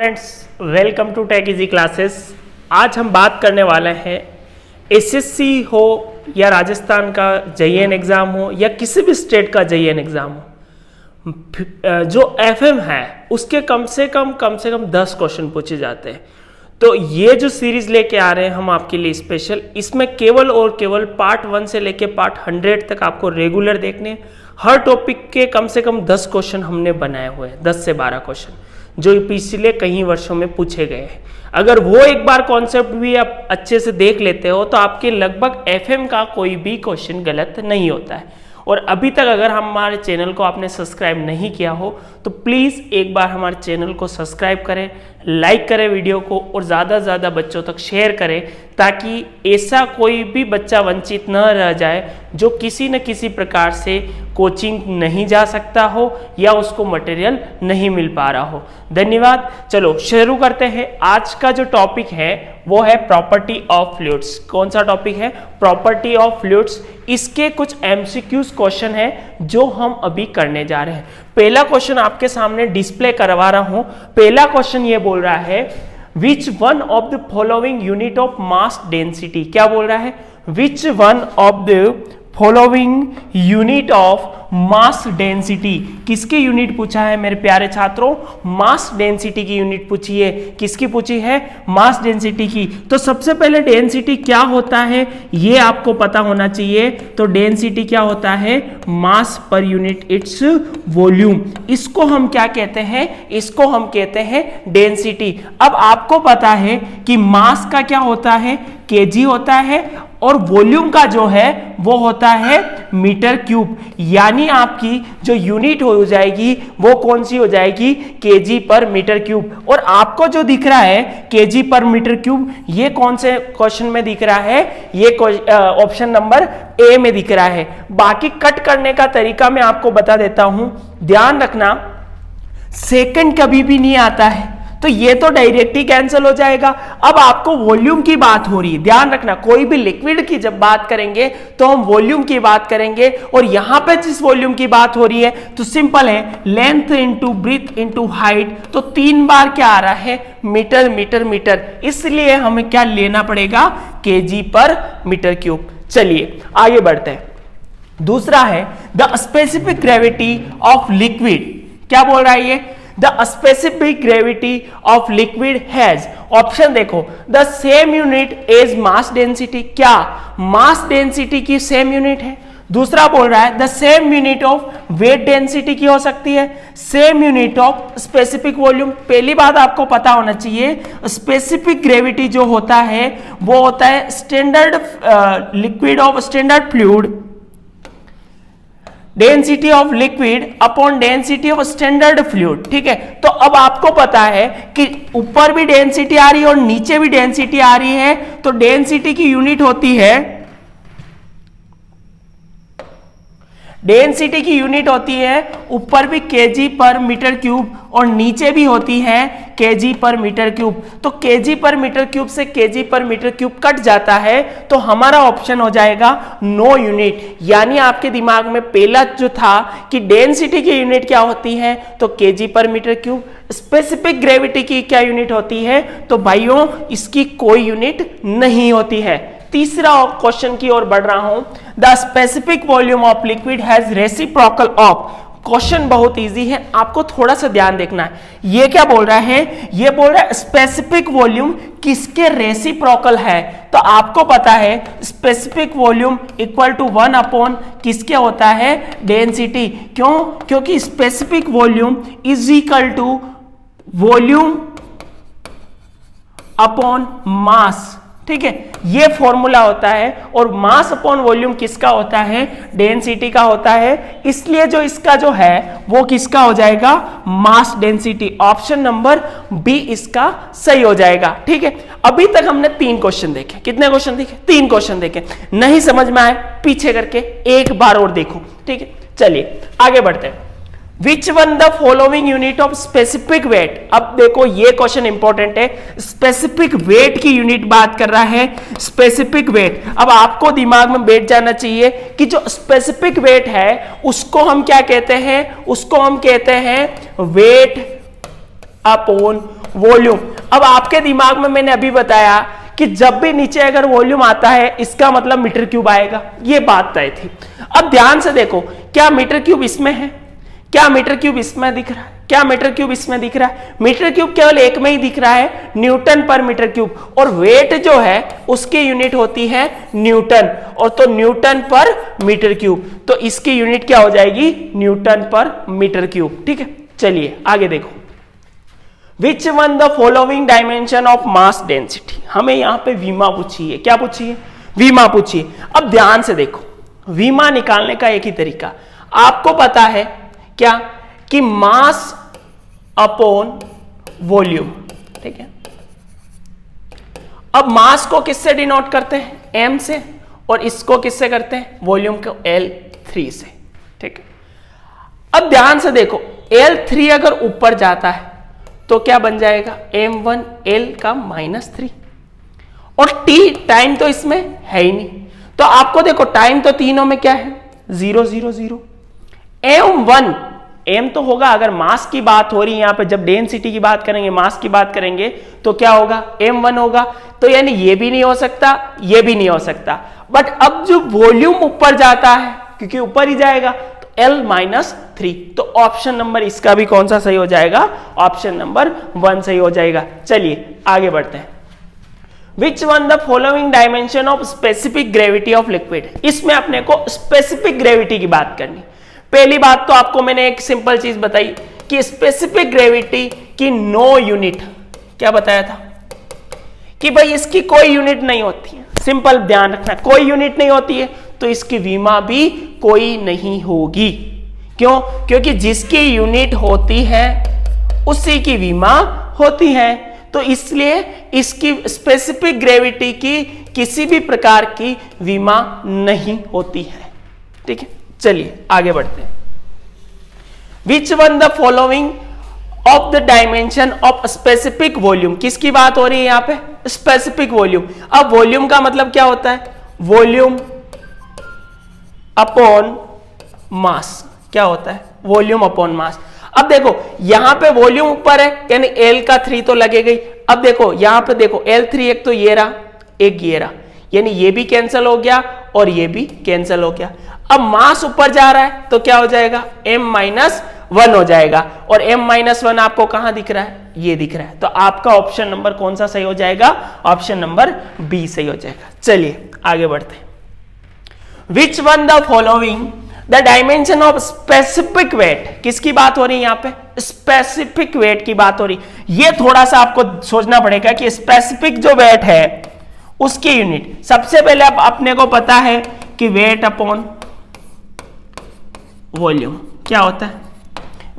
Friends, welcome to Tech Easy classes. आज हम बात करने वाले हैं एसएससी हो या राजस्थान का जेईएन एग्ज़ाम हो या किसी भी स्टेट का जेईएन एग्ज़ाम हो, जो एफएम है उसके कम से कम 10 क्वेश्चन पूछे जाते हैं। तो ये जो सीरीज लेके आ रहे हैं हम आपके लिए स्पेशल, इसमें केवल और केवल पार्ट 1 से लेके पार्ट 100 तक आपको रेगुलर देखने, हर टॉपिक के कम से कम 10 क्वेश्चन हमने बनाए हुए हैं, 10 से 12 क्वेश्चन जो पिछले कई वर्षों में पूछे गए हैं। अगर वो एक बार कॉन्सेप्ट भी आप अच्छे से देख लेते हो तो आपके लगभग एफएम का कोई भी क्वेश्चन गलत नहीं होता है। और अभी तक अगर हमारे चैनल को आपने सब्सक्राइब नहीं किया हो तो प्लीज़ एक बार हमारे चैनल को सब्सक्राइब करें, लाइक करें वीडियो को और ज़्यादा से ज़्यादा बच्चों तक शेयर करें, ताकि ऐसा कोई भी बच्चा वंचित न रह जाए जो किसी न किसी प्रकार से कोचिंग नहीं जा सकता हो या उसको मटेरियल नहीं मिल पा रहा हो। धन्यवाद। चलो शुरू करते हैं। आज का जो टॉपिक है वो है प्रॉपर्टी ऑफ फ्लूइड्स। कौन सा टॉपिक है? Property of fluids. इसके कुछ एमसीक्यूज क्वेश्चन है जो हम अभी करने जा रहे हैं। पहला क्वेश्चन आपके सामने डिस्प्ले करवा रहा हूं। पहला क्वेश्चन ये बोल रहा है which one of the following unit of mass density. क्या बोल रहा है? Which one of the following unit of mass density. किसकी यूनिट पूछा है मेरे प्यारे छात्रों? मास डेंसिटी की यूनिट पूछी है। किसकी पूछी है? मास डेंसिटी की। तो सबसे पहले डेंसिटी क्या होता है ये आपको पता होना चाहिए। तो डेंसिटी क्या होता है? मास पर यूनिट इट्स वॉल्यूम। इसको हम क्या कहते हैं? इसको हम कहते हैं डेंसिटी। अब आपको पता है कि मास का क्या होता है? केजी होता है और वॉल्यूम का जो है वो होता है मीटर क्यूब। यानी आपकी जो यूनिट हो जाएगी वो कौन सी हो जाएगी? केजी पर मीटर क्यूब। और आपको जो दिख रहा है केजी पर मीटर क्यूब, ये कौन से क्वेश्चन में दिख रहा है? ये ऑप्शन नंबर ए में दिख रहा है। बाकी कट करने का तरीका मैं आपको बता देता हूं। ध्यान रखना, सेकंड कभी भी नहीं आता है तो ये तो डायरेक्ट ही कैंसिल हो जाएगा। अब आपको वॉल्यूम की बात हो रही है। ध्यान रखना, कोई भी लिक्विड की जब बात करेंगे तो हम वॉल्यूम की बात करेंगे। और यहां पे जिस वॉल्यूम की बात हो रही है तो सिंपल है, length into breadth into height. तो 3 बार क्या आ रहा है? Metre metre metre. इसलिए हमें क्या लेना पड़ेगा? केजी पर मीटर क्यूब। चलिए आगे बढ़ते हैं। दूसरा है the specific gravity of liquid. क्या बोल रहा है ये? The specific gravity of liquid has, option देखो, the same unit as mass density। क्या mass density की सेम यूनिट है? दूसरा बोल रहा है the same unit of weight density की हो सकती है, same unit of specific volume। पहली बात आपको पता होना चाहिए, specific gravity जो होता है वो होता है standard liquid of standard fluid, density of liquid upon density of standard fluid. ठीक है, तो अब आपको पता है कि ऊपर भी डेंसिटी आ रही है और नीचे भी डेंसिटी आ रही है। तो डेंसिटी की यूनिट होती है, डेंसिटी की यूनिट होती है ऊपर भी केजी पर मीटर क्यूब और नीचे भी होती है केजी पर मीटर क्यूब। तो केजी पर मीटर क्यूब से केजी पर मीटर क्यूब कट जाता है तो हमारा ऑप्शन हो जाएगा नो यूनिट। यानी आपके दिमाग में पहला जो था कि डेंसिटी की यूनिट क्या होती है तो केजी पर मीटर क्यूब, स्पेसिफिक ग्रेविटी की क्या यूनिट होती है? तो भाइयों इसकी कोई यूनिट नहीं होती है। तीसरा क्वेश्चन की ओर बढ़ रहा हूं। The specific volume of liquid has reciprocal of. Question बहुत इजी है, आपको थोड़ा सा ध्यान देखना है। ये क्या बोल रहा है? ये बोल रहा है स्पेसिफिक वॉल्यूम किसके रेसिप्रोकल है। तो आपको पता है specific volume equal to 1 upon किसके होता है? डेंसिटी। क्यों? क्योंकि specific volume is equal to volume upon mass. ठीक है, ये फॉर्मूला होता है। और मास अपॉन वॉल्यूम किसका होता है? डेंसिटी का होता है। इसलिए जो इसका जो है वो किसका हो जाएगा? Mass density. Option number B इसका सही हो जाएगा। ठीक है, अभी तक हमने 3 क्वेश्चन देखे। कितने क्वेश्चन देखे? 3 क्वेश्चन देखे। नहीं समझ में आए पीछे करके एक बार और देखो। ठीक है, चलिए आगे बढ़ते हैं। Which one the following unit of specific weight. अब देखो ये क्वेश्चन इंपॉर्टेंट है। स्पेसिफिक वेट की यूनिट बात कर रहा है, स्पेसिफिक वेट। अब आपको दिमाग में बैठ जाना चाहिए कि जो स्पेसिफिक वेट है उसको हम क्या कहते हैं? उसको हम कहते हैं वेट अपॉन वॉल्यूम। अब आपके दिमाग में मैंने अभी बताया कि जब भी नीचे अगर वॉल्यूम आता है इसका मतलब मीटर क्यूब आएगा, ये बात तय थी। अब ध्यान से देखो, क्या मीटर क्यूब इसमें है, क्या मीटर क्यूब इसमें दिख रहा है, क्या मीटर क्यूब इसमें दिख रहा है? मीटर क्यूब केवल एक में ही दिख रहा है, न्यूटन पर मीटर क्यूब। और वेट जो है उसकी यूनिट होती है न्यूटन, और तो न्यूटन पर मीटर क्यूब, तो इसकी यूनिट क्या हो जाएगी? न्यूटन पर मीटर क्यूब। ठीक है, चलिए आगे देखो। Which one the following dimension of mass density, हमें यहां पे वीमा पूछी है। क्या पूछी है? वीमा पूछी है। अब ध्यान से देखो, वीमा निकालने का एक ही तरीका, आपको पता है क्या कि मास अपॉन वॉल्यूम। ठीक है, अब मास को किससे डिनोट करते हैं? m से, और इसको किससे करते हैं? वॉल्यूम को L3 से। ठीक है, अब ध्यान से देखो, L3 अगर ऊपर जाता है तो क्या बन जाएगा? m1 L का -3, और t टाइम तो इसमें है ही नहीं, तो आपको देखो टाइम तो तीनों में क्या है? 0 0 0। m1 m तो होगा, अगर मास की बात हो रही है यहां पे, जब डेंसिटी की बात करेंगे, मास की बात करेंगे, तो क्या होगा? m1 होगा। तो यानी ये भी नहीं हो सकता, ये भी नहीं हो सकता। बट अब जो वॉल्यूम ऊपर जाता है, क्योंकि ऊपर ही जाएगा, तो L-3, तो ऑप्शन नंबर इसका भी कौन सा सही हो जाएगा? ऑप्शन नंबर 1 सही हो जाएगा। चलिए आगे बढ़ते हैं। Which one the following dimension of specific gravity of liquid? इसमें अपने को स्पेसिफिक ग्रेविटी की बात करनी। पहली बात तो आपको मैंने एक सिंपल चीज बताई कि स्पेसिफिक ग्रेविटी की नो यूनिट, क्या बताया था कि भाई इसकी कोई यूनिट नहीं होती है। सिंपल ध्यान रखना, कोई यूनिट नहीं होती है तो इसकी वीमा भी कोई नहीं होगी। क्यों? क्योंकि जिसकी यूनिट होती है उसी की वीमा होती है, तो इसलिए इसकी स्पेसिफिक ग्रेविटी की किसी भी प्रकार की वीमा नहीं होती है। ठीक है, चलिए आगे बढ़ते हैं। Which one the following of the dimension of specific volume, किसकी बात हो रही है यहां पे? Specific volume. अब वॉल्यूम का मतलब क्या होता है? वॉल्यूम अपॉन मास। क्या होता है? वॉल्यूम अपॉन मास। अब देखो यहां पे वॉल्यूम ऊपर है, यानी L का 3 तो लगेगा ही। अब देखो यहां पे देखो L3 एक तो ये रहा, एक ये रहा, यानी ये भी कैंसिल हो गया और ये भी कैंसिल हो गया। अब मास ऊपर जा रहा है तो क्या हो जाएगा? m-1 हो जाएगा, और m-1 आपको कहां दिख रहा है? ये दिख रहा है। तो आपका ऑप्शन नंबर कौन सा सही हो जाएगा? ऑप्शन नंबर बी सही हो जाएगा। चलिए आगे बढ़ते हैं। Which one the following the dimension of specific weight, किसकी बात हो रही है यहां पे? स्पेसिफिक वेट की बात हो रही। ये थोड़ा सा आपको सोचना पड़ेगा कि स्पेसिफिक जो वेट है उसकी यूनिट, सबसे पहले अब अपने को पता है कि वेट अपॉन वॉल्यूम क्या होता है?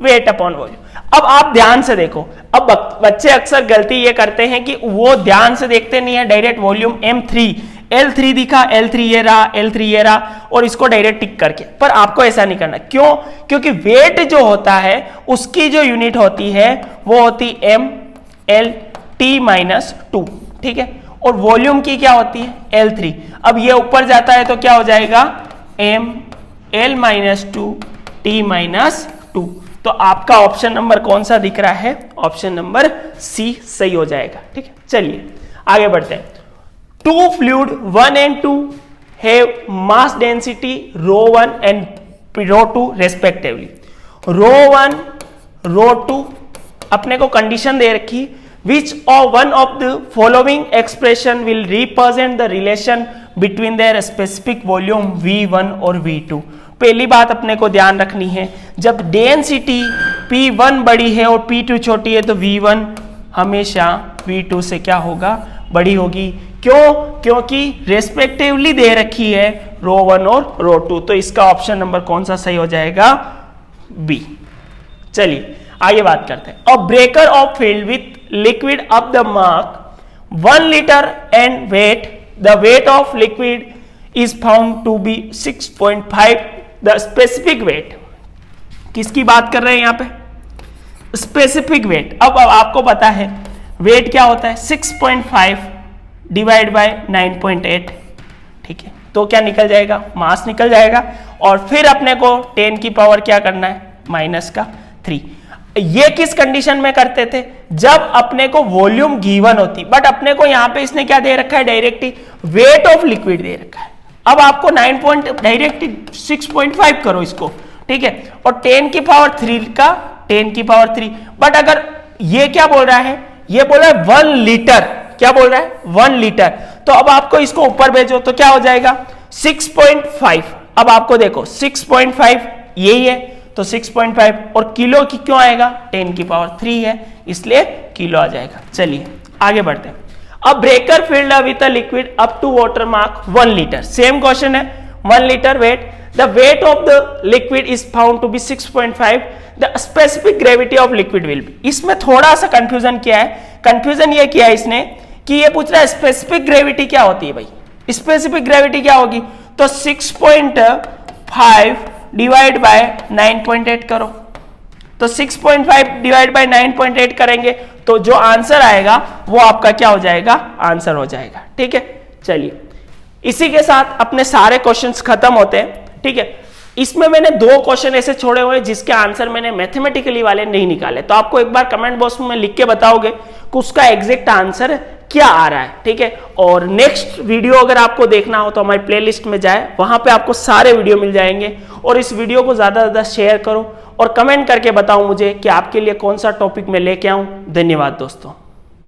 Weight upon volume. अब आप ध्यान से देखो, अब बच्चे अक्सर गलती ये करते हैं कि वो ध्यान से देखते नहीं है, डायरेक्ट वॉल्यूम m3 L3 दिखा, L3 ये रहा, L3 ये रहा, और इसको डायरेक्ट टिक करके। पर आपको ऐसा नहीं करना। क्यों? क्योंकि वेट जो होता है उसकी जो यूनिट होती है वो होती mLT-2। ठीक है, और वॉल्यूम की क्या होती है? L3। अब ये ऊपर जाता है तो क्या हो जाएगा? mL-2T-2। तो आपका ऑप्शन नंबर कौन सा दिख रहा है? ऑप्शन नंबर सी सही हो जाएगा। ठीक है, चलिए आगे बढ़ते हैं। Two fluid 1 and 2 have mass density ρ1 and ρ2 respectively. ρ1, ρ2 अपने को कंडीशन दे रखी, which of one of the following expression will represent the relation between their specific volume V1 और V2। पहली बात अपने को ध्यान रखनी है, जब डेंसिटी P1 बड़ी है और P2 छोटी है तो V1 हमेशा V2 से क्या होगा? बड़ी होगी। क्यों? क्योंकि रेस्पेक्टिवली दे रखी है ρ1 और ρ2, तो इसका ऑप्शन नंबर कौन सा सही हो जाएगा? बी। चलिए आगे बात करते हैं। A beaker of filled with liquid of the mark 1 litre and weight, the weight of liquid is found to be 6.5 the specific weight. किसकी बात कर रहे हैं यहां पे? Specific weight. अब आपको पता है वेट क्या होता है? 6.5 डिवाइड बाय 9.8। ठीक है, तो क्या निकल जाएगा? मास निकल जाएगा, और फिर अपने को 10 की पावर क्या करना है? -3। ये किस कंडीशन में करते थे, जब अपने को वॉल्यूम गिवन होती, बट अपने को यहां पे इसने क्या दे रखा है, डायरेक्टली वेट ऑफ लिक्विड दे रखा है। अब आपको डायरेक्टली 6.5 करो इसको, ठीक है, और 10 की पावर 3 का 10 की पावर 3, बट अगर ये क्या बोल रहा है, ये बोल रहा है 1 लीटर, क्या बोल रहा है 1 लीटर, तो अब आपको इसको ऊपर भेजो तो क्या हो जाएगा 6.5। अब आपको देखो 6.5 यही है, तो 6.5 और किलो की क्यों आएगा, 10 की पावर 3 है, इसलिए किलो आ जाएगा। चलिए आगे बढ़ते हैं। अब beaker filled with a liquid up to water mark 1 litre, same question है, 1 litre weight, the weight of the liquid is found to be 6.5, the specific gravity of liquid will be. इसमें थोड़ा सा कंफ्यूजन किया है, confusion ये किया है इसने कि ये पूछ रहा है स्पेसिफिक ग्रेविटी क्या होती है भाई, स्पेसिफिक ग्रेविटी क्या होगी, तो 6.5 डिवाइड बाय 9.8 करो, तो 6.5 डिवाइड बाय 9.8 करेंगे तो जो आंसर आएगा वो आपका क्या हो जाएगा, आंसर हो जाएगा। ठीक है, चलिए इसी के साथ अपने सारे क्वेश्चंस खत्म होते हैं। ठीक है, इसमें मैंने 2 क्वेश्चन ऐसे छोड़े हुए हैं जिसके आंसर मैंने मैथमेटिकली वाले नहीं निकाले, तो आपको एक बार कमेंट बॉक्स में लिख के बताओगे कि उसका एग्जैक्ट आंसर क्या आ रहा है। ठीक है, और नेक्स्ट वीडियो अगर आपको देखना हो तो हमारी प्लेलिस्ट में जाए, वहां पे आपको सारे वीडियो मिल जाएंगे, और इस वीडियो को ज्यादा से ज्यादा शेयर करो और कमेंट करके बताओ मुझे कि आपके लिए कौन सा टॉपिक मैं लेके आऊं। धन्यवाद दोस्तों।